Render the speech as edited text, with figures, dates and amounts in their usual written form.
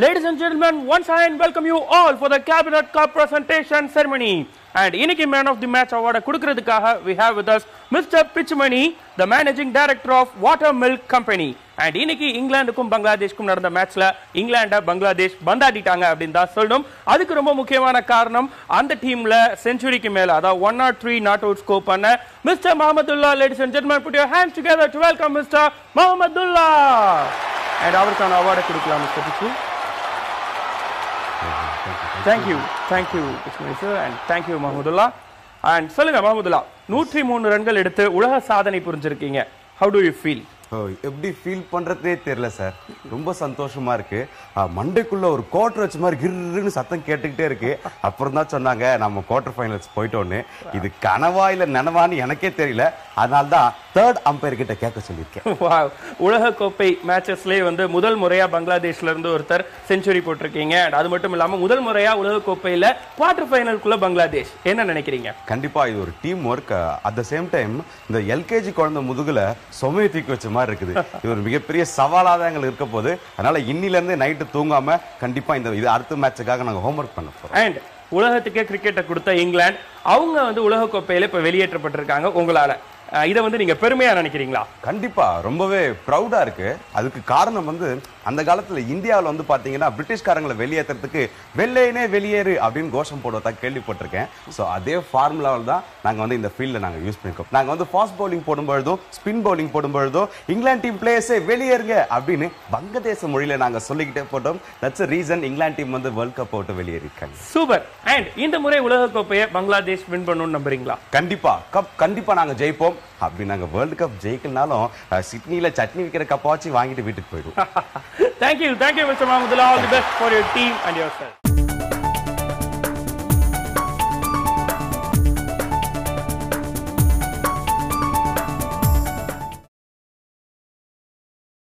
Ladies and gentlemen, once again welcome you all for the Cabinet Cup presentation ceremony. And Iniki Man of the Match award kudukradhukaga we have with us Mr. Pichmani, the Managing Director of Watermilk Company. And Iniki England-kum Bangladesh-kum நடந்த மேட்ச்ல இங்கிலாண்ட பங்களாதேஷ் பந்தாடிட்டாங்க அப்படினு தான் சொல்லணும். அதுக்கு ரொம்ப முக்கியமான காரணம் அந்த டீம்ல செஞ்சுரிக்கு மேல அதாவது 103 நாட் அவுட் ஸ்கோர் பண்ண mister முஹம்மதுல்லா. Ladies and gentlemen, put your hands together to welcome Mr. முஹம்மதுல்லா. And அவருக்கான அவார்டை கொடுக்கலாம் மிஸ்டர் பிச்சு. Thank you, sir, and thank you, Mahmudullah. And சொல்லுங்க Mahmudullah, 103 ரன்கள் எடுத்து உலக சாதனை புரிஞ்சிருக்கீங்க. How do you feel? எப்படி ஃபீல் பண்றதே தெரியல சார். ரொம்ப சந்தோஷமா இருக்கு. மண்டைக்குள்ள ஒரு குவார்டர் வச்ச மாதிரி கிர்ன்னு சத்தம் கேட்டுக்கிட்டே இருக்கு. அப்புறம் தான் சொன்னாங்க நம்ம குவார்டர் ஃபைனல்ஸ் போயிட்டோன்னு. இது கனவா இல்ல நனவான்னு எனக்கே தெரியல. அதனால தான் தேர்ட் அம்பையர் கிட்ட கேட்க சொல்லியிருக்கேன். உலக கோப்பை மேட்சஸ்லயே வந்து முதல் முறையா பங்களாதேஷ்ல இருந்து ஒருத்தர் செஞ்சுரி போட்டிருக்கீங்க. அது மட்டும் இல்லாம முதல் முறையா உலக கோப்பையில குவார்டர் ஃபைனலுக்குள்ள பங்களாதேஷ். என்ன நினைக்கிறீங்க? கண்டிப்பா இது ஒரு team work. At the same time இந்த எல்கேஜி குழந்தை முதுகுல சுமையை தூக்கி வச்ச மாதிரி இருக்குது. இது ஒரு மிகப்பெரிய சவாலா தான் எங்களுக்கு இருக்க போது. அதனால இன்னில இருந்து நைட்டு தூங்காம கண்டிப்பா இது அடுத்த மேட்சுக்காக நாங்க ஹோம்வொர்க் பண்ண போறோம். அண்ட் உலகத்துக்கே கிரிக்கெட்டை கொடுத்த இங்கிலாந்து அவங்க வந்து உலக கோப்பையில இப்ப வெளியேற்றப்பட்டிருக்காங்க. உங்களால இதை வந்து நீங்க பெருமையா நினைக்கிறீங்களா? கண்டிப்பா ரொம்பவே ப்ரௌடா இருக்கு. அதுக்கு காரணம் வந்து அந்த காலத்துல இந்தியாவில் வந்து பாத்தீங்கன்னா பிரிட்டிஷ்காரங்களை வெளியேற்றுறதுக்கு வெள்ளையனே வெளியேறு அப்படின்னு கோஷம் போடுவதா கேள்விப்பட்டிருக்கேன். ஸோ அதே ஃபார்முலாவில் தான் நாங்க வந்து இந்த ஃபீல்ட்ல நாங்க யூஸ் பண்ணிருக்கோம். நாங்க வந்து ஃபாஸ்ட் பவுலிங் போடும்பொழுதும் ஸ்பின் பவுலிங் போடும்பொழுதும் இங்கிலாந்து டீம் பிளேயர்ஸே வெளியேறுங்க அப்படின்னு வங்கதேச மொழியில நாங்க சொல்லிக்கிட்டே போட்டோம். தட்ஸ் ரீசன் இங்கிலாந்து டீம் வந்து வேர்ல்ட் கப் போட்டு வெளியேறிருக்காங்க. சூப்பர். அண்ட் இந்த முறை உலக கோப்பையை பங்களாதேஷ் வின் பண்ணணும்னு நம்புறீங்களா? கண்டிப்பா நாங்க ஜெயிப்போம். அப்படி நாங்க வேர்ல்ட் கப் ஜெயிக்கலனாலும் சிட்னில சட்னி விற்கிற கப்பாச்சு வாங்கிட்டு வீட்டுக்கு போயிடுவோம். Thank you, Mr. Mahmudullah. All the best for your team and yourself.